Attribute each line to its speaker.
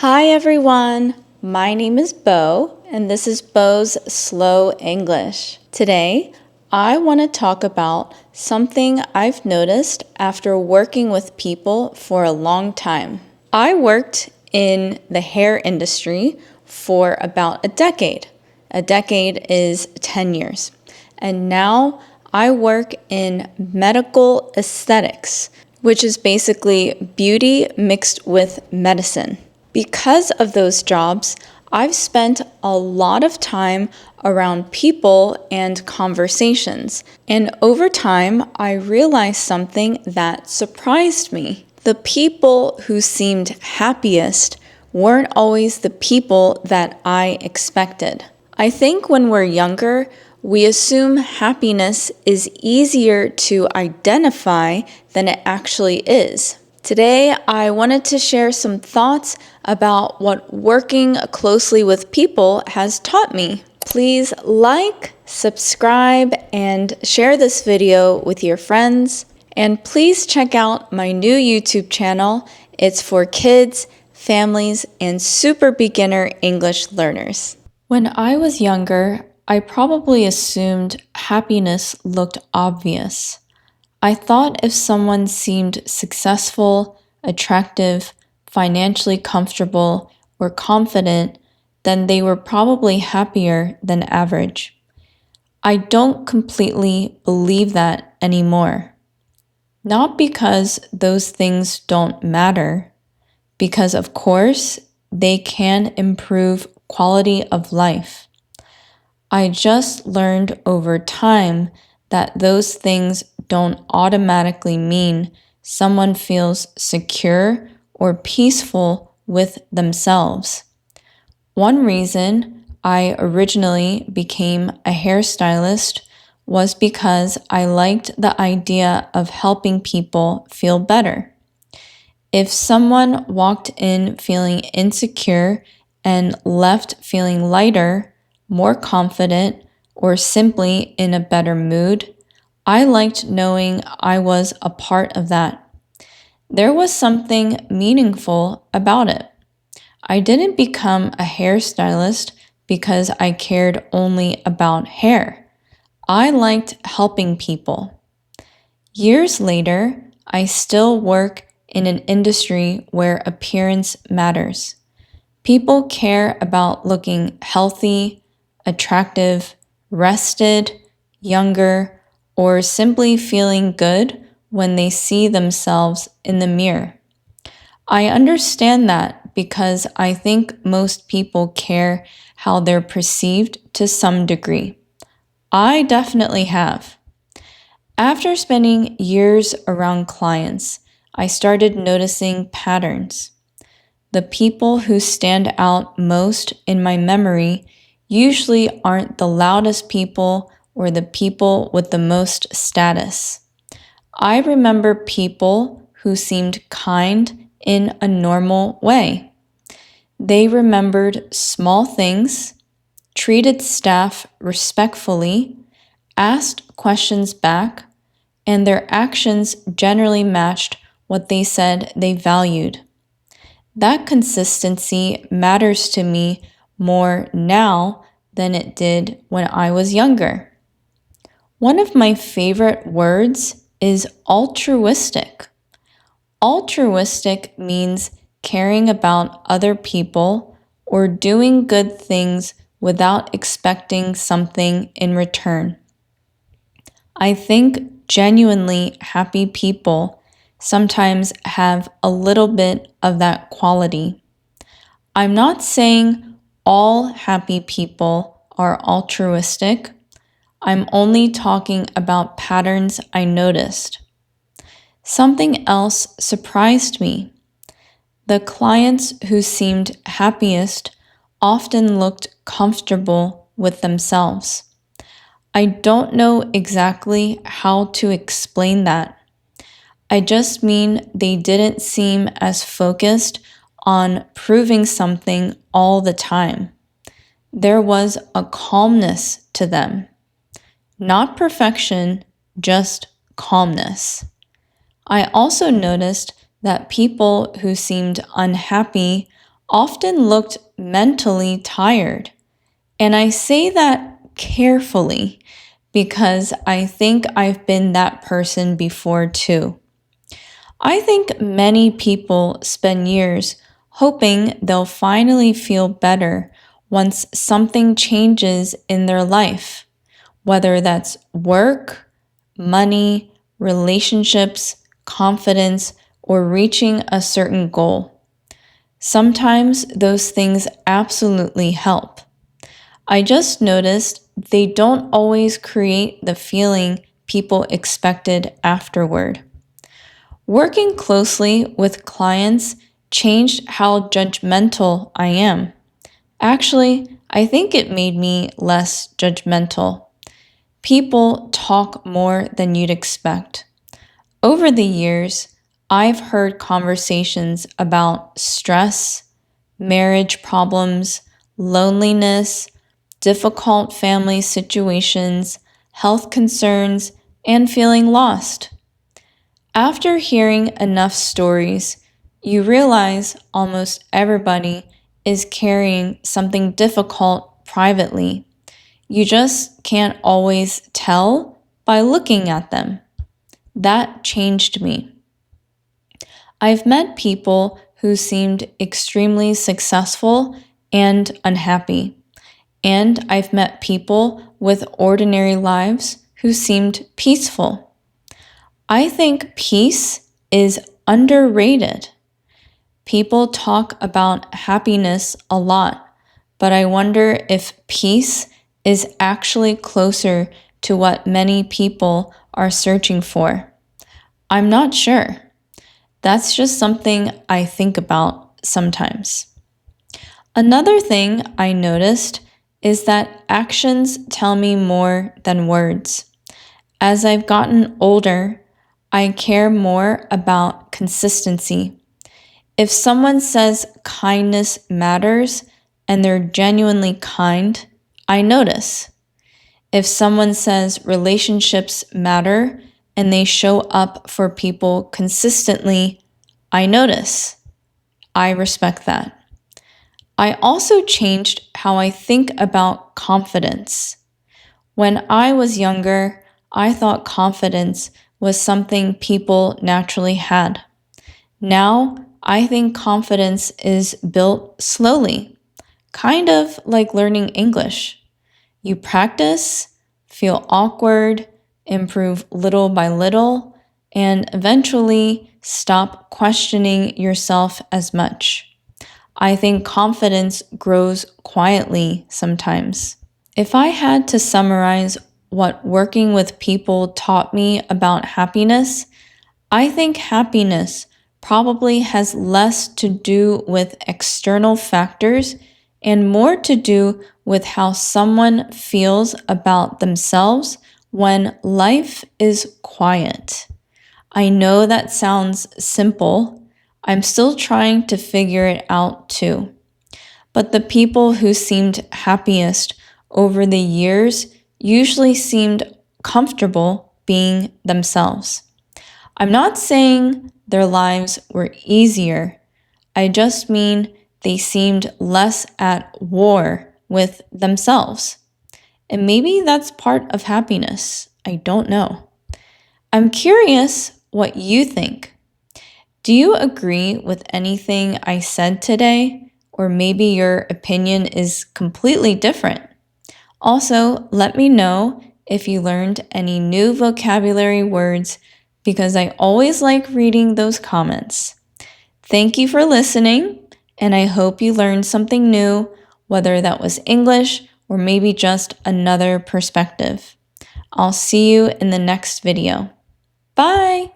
Speaker 1: Hi everyone, my name is Bo, and this is Bo's Slow English. Today, I want to talk about something I've noticed after working with people for a long time. I worked in the hair industry for about a decade. A decade is 10 years. And now I work in medical aesthetics, which is basically beauty mixed with medicine. Because of those jobs, I've spent a lot of time around people and conversations. And over time, I realized something that surprised me. The people who seemed happiest weren't always the people that I expected. I think when we're younger, we assume happiness is easier to identify than it actually is. Today, I wanted to share some thoughts about what working closely with people has taught me. Please like, subscribe, and share this video with your friends. And please check out my new YouTube channel. It's for kids, families, and super beginner English learners. When I was younger, I probably assumed happiness looked obvious. I thought if someone seemed successful, attractive, financially comfortable, or confident, then they were probably happier than average. I don't completely believe that anymore. Not because those things don't matter, because of course they can improve quality of life. I just learned over time that those things don't automatically mean someone feels secure or peaceful with themselves. One reason I originally became a hairstylist was because I liked the idea of helping people feel better. If someone walked in feeling insecure and left feeling lighter, more confident, or simply in a better mood, I liked knowing I was a part of that. There was something meaningful about it. I didn't become a hairstylist because I cared only about hair. I liked helping people. Years later, I still work in an industry where appearance matters. People care about looking healthy, attractive, rested, younger, or simply feeling good when they see themselves in the mirror. I understand that because I think most people care how they're perceived to some degree. I definitely have. After spending years around clients, I started noticing patterns. The people who stand out most in my memory usually aren't the loudest people or the people with the most status. I remember people who seemed kind in a normal way. They remembered small things, treated staff respectfully, asked questions back, and their actions generally matched what they said they valued. That consistency matters to me more now than it did when I was younger. One of my favorite words is altruistic. Altruistic means caring about other people or doing good things without expecting something in return. I think genuinely happy people sometimes have a little bit of that quality. I'm not saying all happy people are altruistic. I'm only talking about patterns I noticed. Something else surprised me. The clients who seemed happiest often looked comfortable with themselves. I don't know exactly how to explain that. I just mean they didn't seem as focused on proving something all the time. There was a calmness to them. Not perfection, just calmness. I also noticed that people who seemed unhappy often looked mentally tired. And I say that carefully because I think I've been that person before too. I think many people spend years hoping they'll finally feel better once something changes in their life, whether that's work, money, relationships, confidence, or reaching a certain goal. Sometimes those things absolutely help. I just noticed they don't always create the feeling people expected afterward. Working closely with clients changed how judgmental I am. Actually, I think it made me less judgmental. People talk more than you'd expect. Over the years, I've heard conversations about stress, marriage problems, loneliness, difficult family situations, health concerns, and feeling lost. After hearing enough stories, you realize almost everybody is carrying something difficult privately. You just can't always tell by looking at them. That changed me. I've met people who seemed extremely successful and unhappy. And I've met people with ordinary lives who seemed peaceful. I think peace is underrated. People talk about happiness a lot, but I wonder if peace is actually closer to what many people are searching for. I'm not sure. That's just something I think about sometimes. Another thing I noticed is that actions tell me more than words. As I've gotten older, I care more about consistency. If someone says kindness matters and they're genuinely kind, I notice. If someone says relationships matter and they show up for people consistently, I notice. I respect that. I also changed how I think about confidence. When I was younger, I thought confidence was something people naturally had. Now, I think confidence is built slowly, kind of like learning English. You practice, feel awkward, improve little by little, and eventually stop questioning yourself as much. I think confidence grows quietly sometimes. If I had to summarize what working with people taught me about happiness, I think happiness probably has less to do with external factors and more to do with how someone feels about themselves when life is quiet. I know that sounds simple. I'm still trying to figure it out too. But the people who seemed happiest over the years usually seemed comfortable being themselves. I'm not saying their lives were easier. I just mean they seemed less at war with themselves. And maybe that's part of happiness. I don't know. I'm curious what you think. Do you agree with anything I said today? Or maybe your opinion is completely different. Also, let me know if you learned any new vocabulary words because I always like reading those comments. Thank you for listening, and I hope you learned something new, whether that was English or maybe just another perspective. I'll see you in the next video. Bye!